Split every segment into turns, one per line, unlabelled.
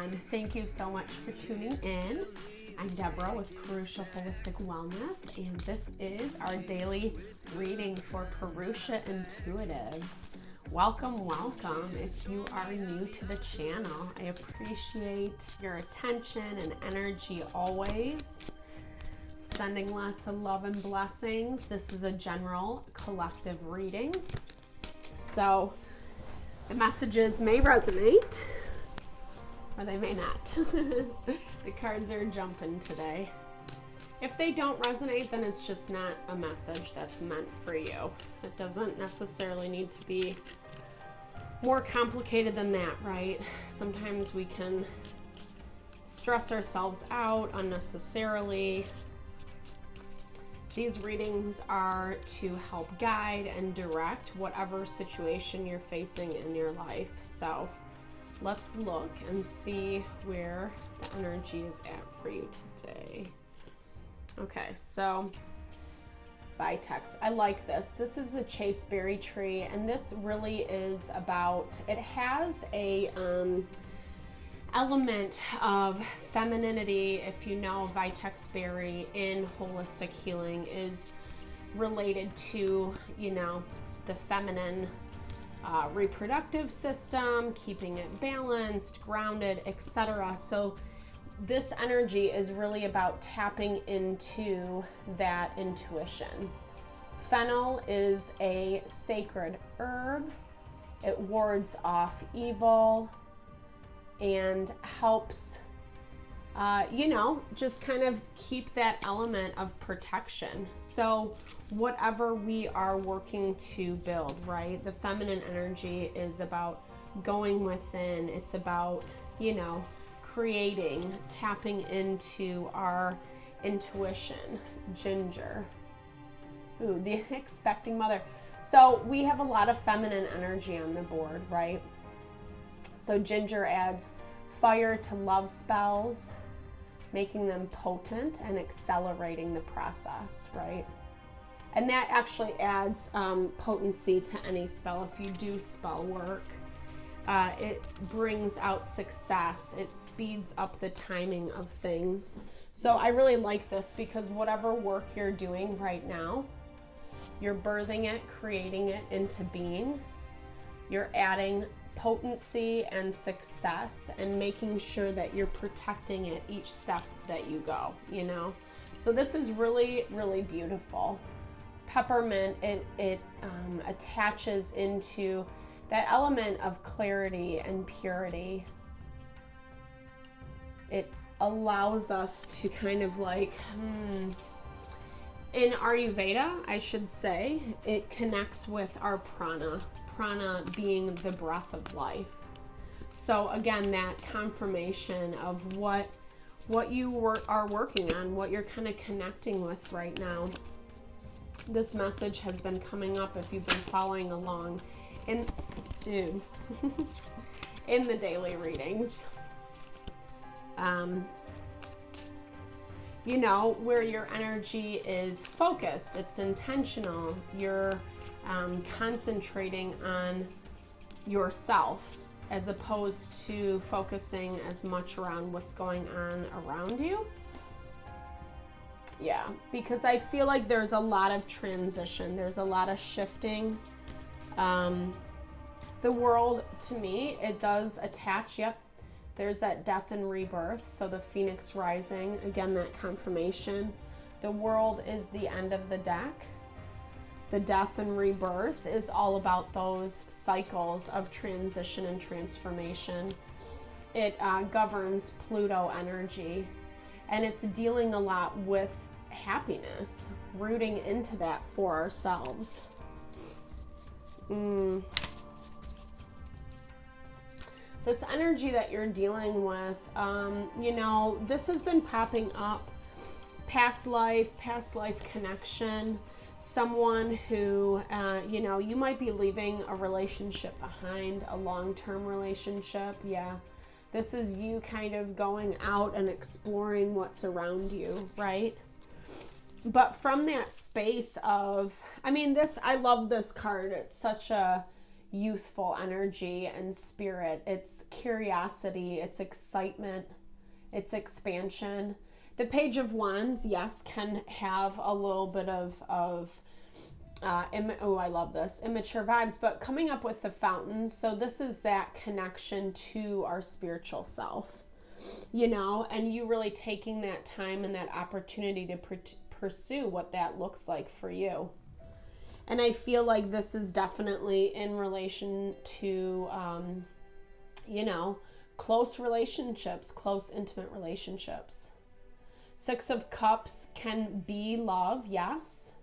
everyone. Thank you so much for tuning in. I'm Deborah with Purusha Holistic Wellness, and this is our daily reading for Purusha Intuitive. Welcome, welcome. If you are new to the channel, I appreciate your attention and energy always. Sending lots of love and blessings. This is a general collective reading, so the messages may resonate or they may not. The cards are jumping today. If they don't resonate, then it's just not a message that's meant for you. It doesn't necessarily need to be more complicated than that, right? Sometimes we can stress ourselves out unnecessarily. These readings are to help guide and direct whatever situation you're facing in your life. So let's look and see where the energy is at for you today. Okay, so Vitex. I like this. This is a chasteberry tree, and this really is about, it has a element of femininity. If you know, Vitex berry in holistic healing is related to, you know, the feminine reproductive system, keeping it balanced, grounded, etc. So this energy is really about tapping into that intuition. Fennel is a sacred herb. It wards off evil and helps, just kind of keep that element of protection. So whatever we are working to build, right? The feminine energy is about going within. It's about, creating, tapping into our intuition. Ginger. Ooh, the expecting mother. So we have a lot of feminine energy on the board, right? So ginger adds fire to love spells, making them potent and accelerating the process, right? And that actually adds potency to any spell. If you do spell work, it brings out success. It speeds up the timing of things. So I really like this because whatever work you're doing right now, you're birthing it, creating it into being. You're adding potency and success and making sure that you're protecting it each step that you go, So this is really, really beautiful. Peppermint, it attaches into that element of clarity and purity. It allows us to kind of in Ayurveda, I should say, it connects with our prana. Prana being the breath of life. So again, that confirmation of what you are working on, what you're kind of connecting with right now. This message has been coming up if you've been following along in the daily readings. Where your energy is focused, it's intentional. You're concentrating on yourself as opposed to focusing as much around what's going on around you. Yeah, because I feel like there's a lot of transition. There's a lot of shifting. The world, to me, it does attach. Yep. There's that death and rebirth. So the phoenix rising, again, that confirmation. The world is the end of the deck. The death and rebirth is all about those cycles of transition and transformation. It governs Pluto energy, and it's dealing a lot with happiness, rooting into that for ourselves. This energy that you're dealing with, this has been popping up. Past life connection. Someone who, you might be leaving a relationship behind, a long-term relationship. Yeah. This is you kind of going out and exploring what's around you, right? But from that space of, I love this card. It's such a, youthful energy and spirit. It's curiosity, it's excitement, it's expansion. The Page of Wands, yes, can have a little bit of I love this, immature vibes, but coming up with the fountains. So this is that connection to our spiritual self, you know, and you really taking that time and that opportunity to pursue what that looks like for you. And I feel like this is definitely in relation to, you know, close relationships, close intimate relationships. Six of Cups can be love, yes,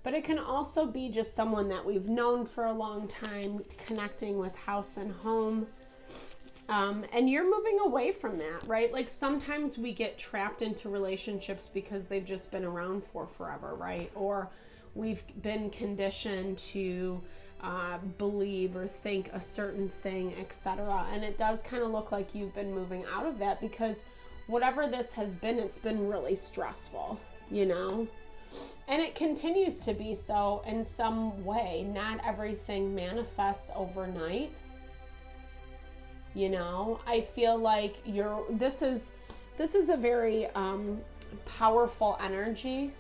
but it can also be just someone that we've known for a long time, connecting with house and home. And you're moving away from that, right? Like sometimes we get trapped into relationships because they've just been around for forever, right? Or we've been conditioned to believe or think a certain thing, etc. And it does kind of look like you've been moving out of that because whatever this has been, it's been really stressful, you know? And it continues to be so in some way. Not everything manifests overnight. You know, I feel like this is a very powerful energy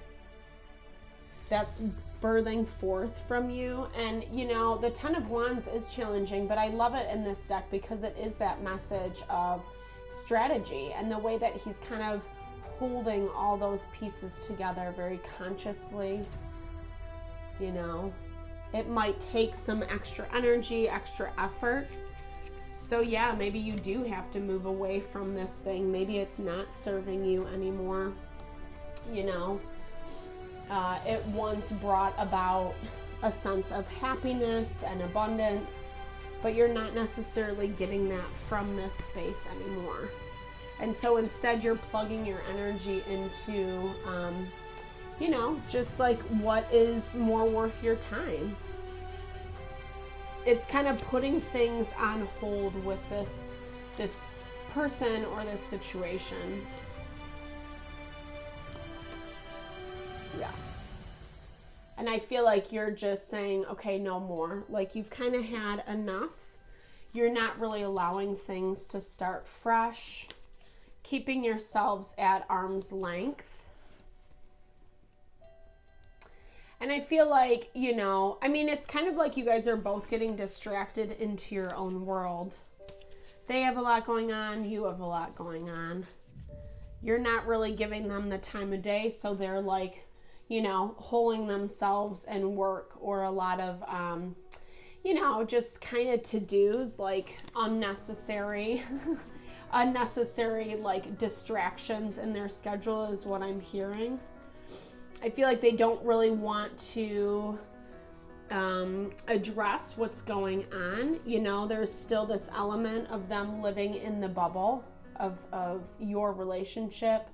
that's birthing forth from you. And, you know, the Ten of Wands is challenging, but I love it in this deck because it is that message of strategy and the way that he's kind of holding all those pieces together very consciously. You know, it might take some extra energy, extra effort. So yeah, maybe you do have to move away from this thing. Maybe it's not serving you anymore. You know, it once brought about a sense of happiness and abundance, but you're not necessarily getting that from this space anymore. And so instead you're plugging your energy into, you know, just like what is more worth your time. It's kind of putting things on hold with this person or this situation. Yeah. And I feel like you're just saying, okay, no more. Like you've kind of had enough. You're not really allowing things to start fresh. Keeping yourselves at arm's length. And I feel like, you know, I mean, it's kind of like you guys are both getting distracted into your own world. They have a lot going on. You have a lot going on. You're not really giving them the time of day. So they're like, you know, holding themselves in work or a lot of, you know, just kind of to-dos, like unnecessary, like distractions in their schedule is what I'm hearing. I feel like they don't really want to address what's going on. You know, there's still this element of them living in the bubble of your relationship.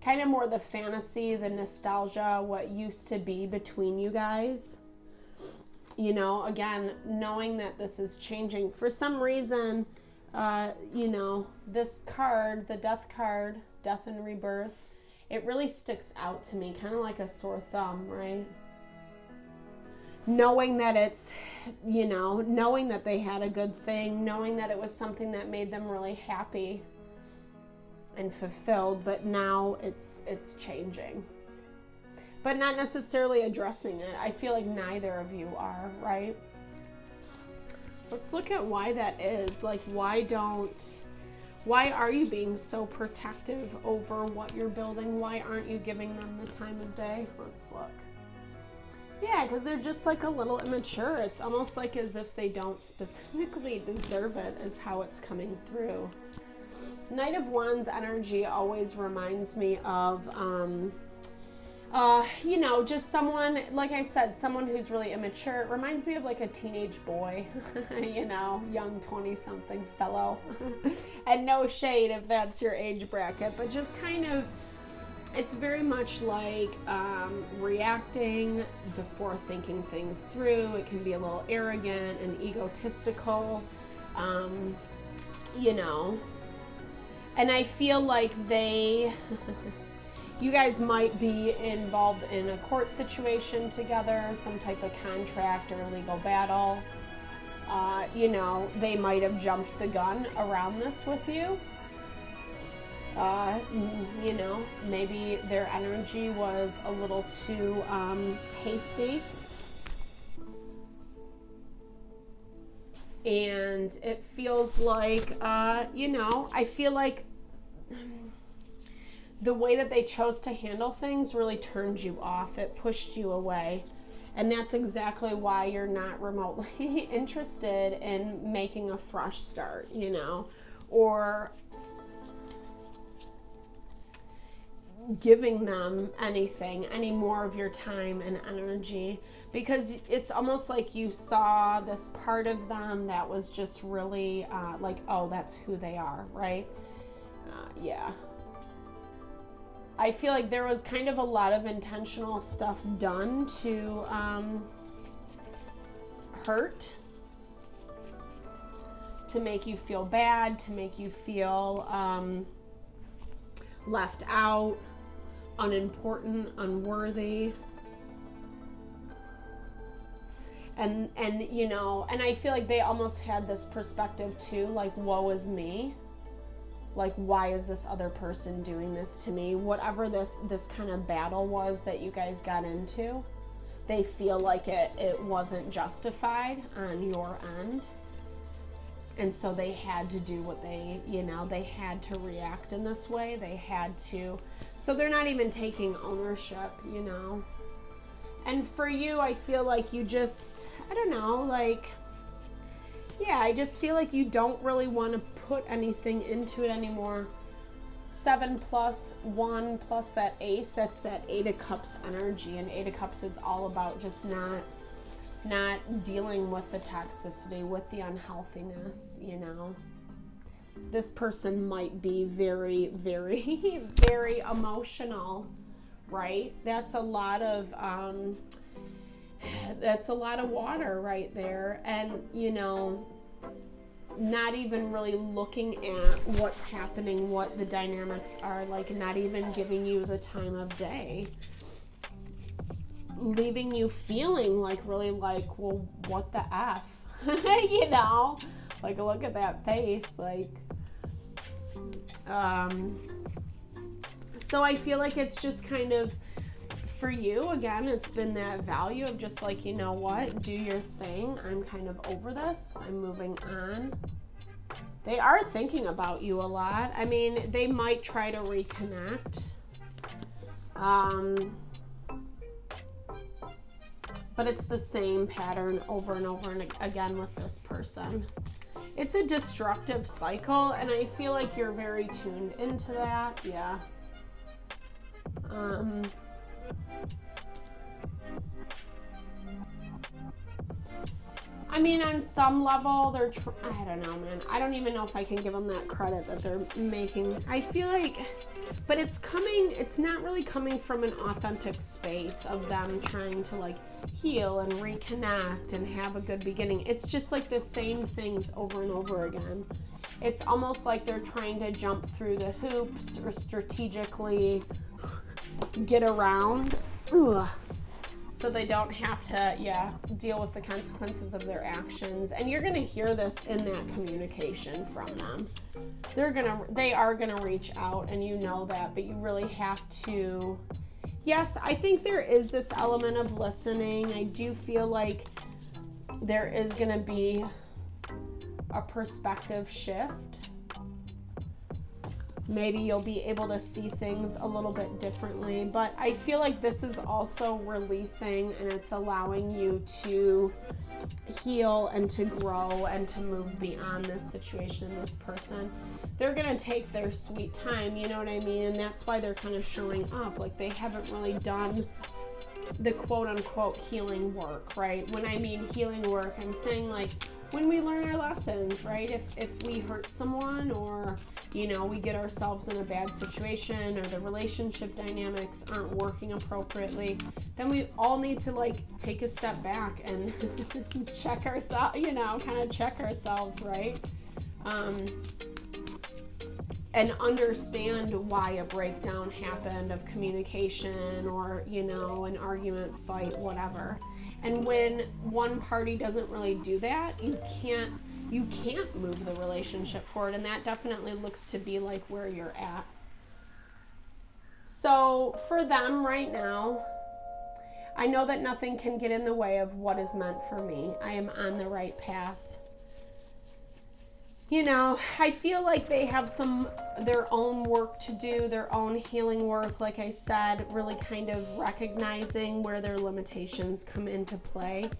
Kind of more the fantasy, the nostalgia, what used to be between you guys. You know, again, knowing that this is changing. For some reason, you know, this card, the Death card, Death and Rebirth, it really sticks out to me, kind of like a sore thumb, right? Knowing that it's, you know, knowing that they had a good thing, knowing that it was something that made them really happy and fulfilled, but now it's changing. But not necessarily addressing it. I feel like neither of you are, right? Let's look at why that is. Like, why are you being so protective over what you're building? Why aren't you giving them the time of day? Let's look. Yeah, because they're just like a little immature. It's almost like as if they don't specifically deserve it is how it's coming through. Knight of Wands energy always reminds me of, you know, just someone, like I said, someone who's really immature. It reminds me of like a teenage boy, you know, young 20-something fellow. And no shade if that's your age bracket, but just kind of, it's very much like reacting before thinking things through. It can be a little arrogant and egotistical, you know. And I feel like you guys might be involved in a court situation together, some type of contract or legal battle. You know, they might have jumped the gun around this with you. You know, maybe their energy was a little too hasty. And it feels like, you know, I feel like the way that they chose to handle things really turned you off. It pushed you away. And that's exactly why you're not remotely interested in making a fresh start, you know, or giving them anything, any more of your time and energy, because it's almost like you saw this part of them that was just really like, oh, that's who they are, right? Yeah. I feel like there was kind of a lot of intentional stuff done to hurt, to make you feel bad, to make you feel left out, unimportant, unworthy. And you know, and I feel like they almost had this perspective too, like, woe is me. Like, why is this other person doing this to me? Whatever this kind of battle was that you guys got into, they feel like it wasn't justified on your end. And so they had to do what they, you know, they had to react in this way. They had to, so they're not even taking ownership, you know. And for you, I feel like you just, I don't know, like, yeah, I just feel like you don't really want to put anything into it anymore. 7 plus 1 plus that ace, that's that 8 of Cups energy. And 8 of Cups is all about just not dealing with the toxicity, with the unhealthiness, you know. This person might be very, very, very emotional, right? That's a lot of water right there. And, you know, not even really looking at what's happening, what the dynamics are, like not even giving you the time of day, leaving you feeling like really like, well, what the F? You know, like, look at that face, like, so I feel like it's just kind of, for you, again, it's been that value of just like, you know what, do your thing. I'm kind of over this. I'm moving on. They are thinking about you a lot. I mean, they might try to reconnect. But it's the same pattern over and over and again with this person. It's a destructive cycle, and I feel like you're very tuned into that. Yeah. I mean, on some level, they're, I don't know, man. I don't even know if I can give them that credit that they're making. I feel like, but it's not really coming from an authentic space of them trying to like heal and reconnect and have a good beginning. It's just like the same things over and over again. It's almost like they're trying to jump through the hoops or strategically get around. Ugh. So they don't have to, deal with the consequences of their actions. And you're going to hear this in that communication from them. They are going to reach out, and you know that, but you really have to, yes, I think there is this element of listening. I do feel like there is going to be a perspective shift. Maybe you'll be able to see things a little bit differently, but I feel like this is also releasing, and it's allowing you to heal and to grow and to move beyond this situation and this person. They're going to take their sweet time, you know what I mean? And that's why they're kind of showing up. Like, they haven't really done the quote-unquote healing work, right? When I mean healing work, I'm saying like when we learn our lessons, right? If we hurt someone, or, you know, we get ourselves in a bad situation, or the relationship dynamics aren't working appropriately, then we all need to like take a step back and check ourselves, you know, kind of check ourselves, right? and understand why a breakdown happened of communication or, you know, an argument, fight, whatever. And when one party doesn't really do that, you can't move the relationship forward, and that definitely looks to be like where you're at. So for them right now, I know that nothing can get in the way of what is meant for me. I am on the right path. You know, I feel like they have their own work to do, their own healing work, like I said, really kind of recognizing where their limitations come into play.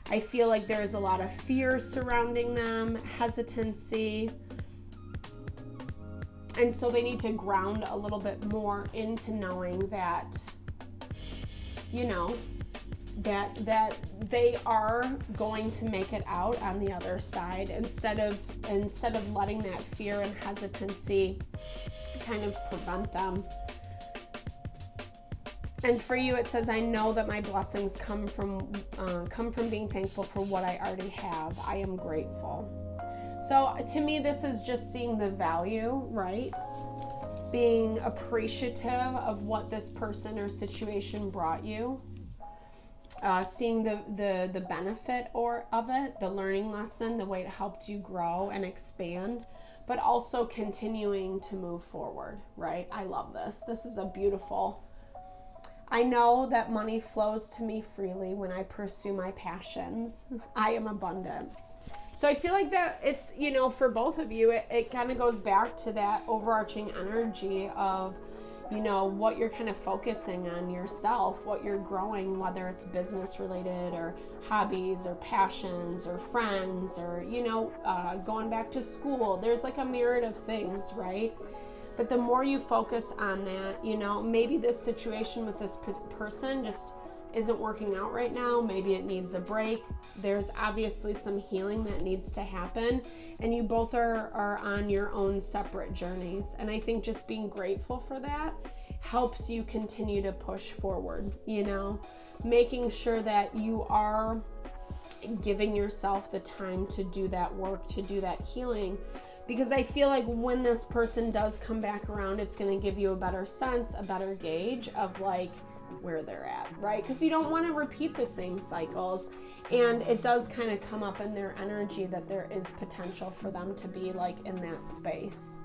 I feel like there is a lot of fear surrounding them, hesitancy, and so they need to ground a little bit more into knowing that, you know, that they are going to make it out on the other side, instead of letting that fear and hesitancy kind of prevent them. And for you, it says, I know that my blessings come from being thankful for what I already have. I am grateful. So to me, this is just seeing the value, right? Being appreciative of what this person or situation brought you. Seeing the benefit of it, the learning lesson, the way it helped you grow and expand, but also continuing to move forward, right? I love this. This is a beautiful. I know that money flows to me freely when I pursue my passions. I am abundant. So I feel like that it's, you know, for both of you, it kind of goes back to that overarching energy of, you know, what you're kind of focusing on yourself, what you're growing, whether it's business related or hobbies or passions or friends or, you know, going back to school. There's like a myriad of things, right? But the more you focus on that, you know, maybe this situation with this person just isn't working out right now. Maybe it needs a break. There's obviously some healing that needs to happen, and you both are on your own separate journeys. And I think just being grateful for that helps you continue to push forward, you know, making sure that you are giving yourself the time to do that work, to do that healing. Because I feel like when this person does come back around, it's going to give you a better sense, a better gauge of like where they're at, right? Because you don't want to repeat the same cycles. And it does kind of come up in their energy that there is potential for them to be like in that space.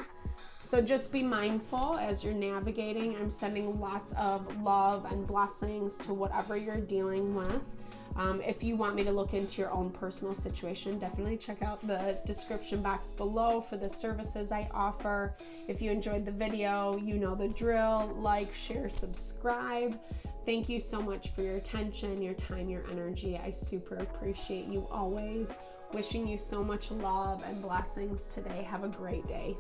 So just be mindful as you're navigating. I'm sending lots of love and blessings to whatever you're dealing with. If you want me to look into your own personal situation, definitely check out the description box below for the services I offer. If you enjoyed the video, you know the drill. Like, share, subscribe. Thank you so much for your attention, your time, your energy. I super appreciate you always. Wishing you so much love and blessings today. Have a great day.